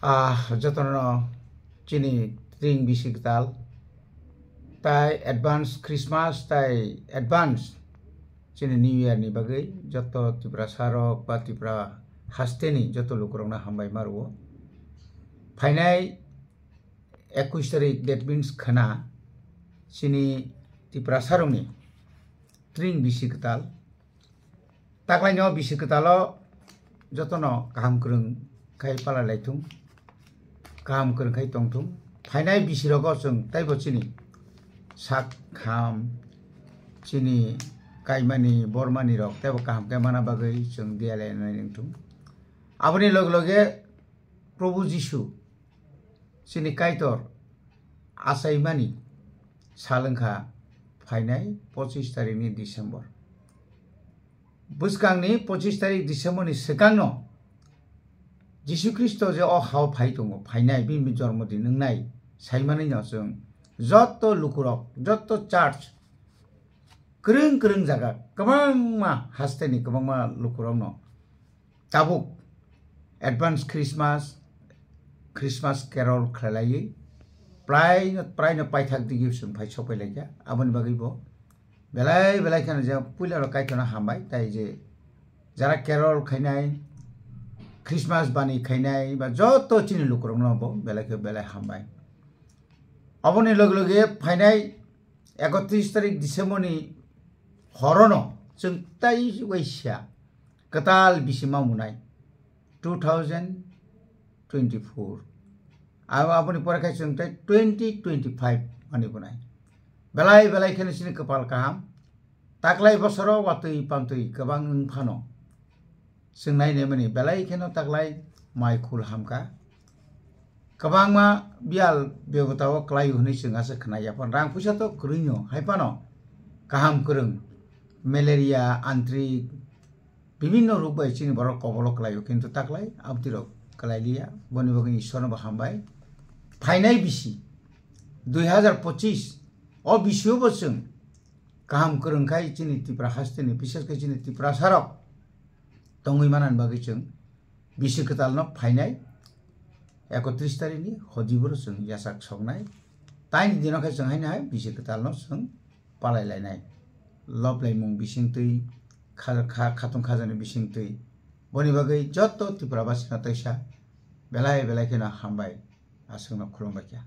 Jotono chini tring bisiktal tai advance Christmas tai advance chini New Year ni bagai joto tipra sarok ba tipra hasteni joto lukurongna hambai maruo phainai 21 tarik that means khana chini tipra sarongni tring bisiktal taklaino bisikitalo jotono kaham kurung kai pala laitung kaham kurung kai tongtung phainai bisirogo jeng taibo chini sak kham chini kaimani bormani rok taibo kaham kai mana bagai jeng diale naitung aboni log loge Prabhu Jishu chini kaitor asaimani salengkha phainai 25 tarik ni December buskangni 25 tarik December ni sekangno Jisu Kristo je o hau phai tongo phainai bi jormodin nungnai saimani no jeng joto lukurok joto church krung krung jaga kabangma hasteni kabangma lukurok no tabuk advance Christmas carol khlaiyi prai no paithak digi sum phai sopai laija aboni bagi bo belai kana je puila ro kaitona hambai tai je jara carol khainai Christmas bani khainai ba joto chini lukurok no bo belai hambai aboni loge phainai 31 tarik December ni horono jeng tai waisya katal bisima munai 2024 aboni porakai jeng tai 2025 ani bunai belai khane sini kapal kaham taklai bosoro watui pantui kabang phano jeng naine mani belai khano taklai mai khul hamka kabangma bial begotao klai huni jeng asa khnaya pan rang puisa to kruino haipano kaham kurung malaria antrik bibinno rog bai chini borok kobolo klayo kintu taklai abdirok klailia boni bogini sono bahambai phainai bisi 2025 o bisio bosung kaham kurung kai chini tipra hasteni bises kai chini tipra sarok tongui manan bagi jeng bisi ketalno phainai 31 tarik ni hodiboro jeng yasak songnai taini dinokai jeng hainai bisi ketalno jeng palai lainai loblai mung bisingtui khatung khajani bisingtui boni bagai joto tipra basina taisa belai kena hambai asungna khulumbakia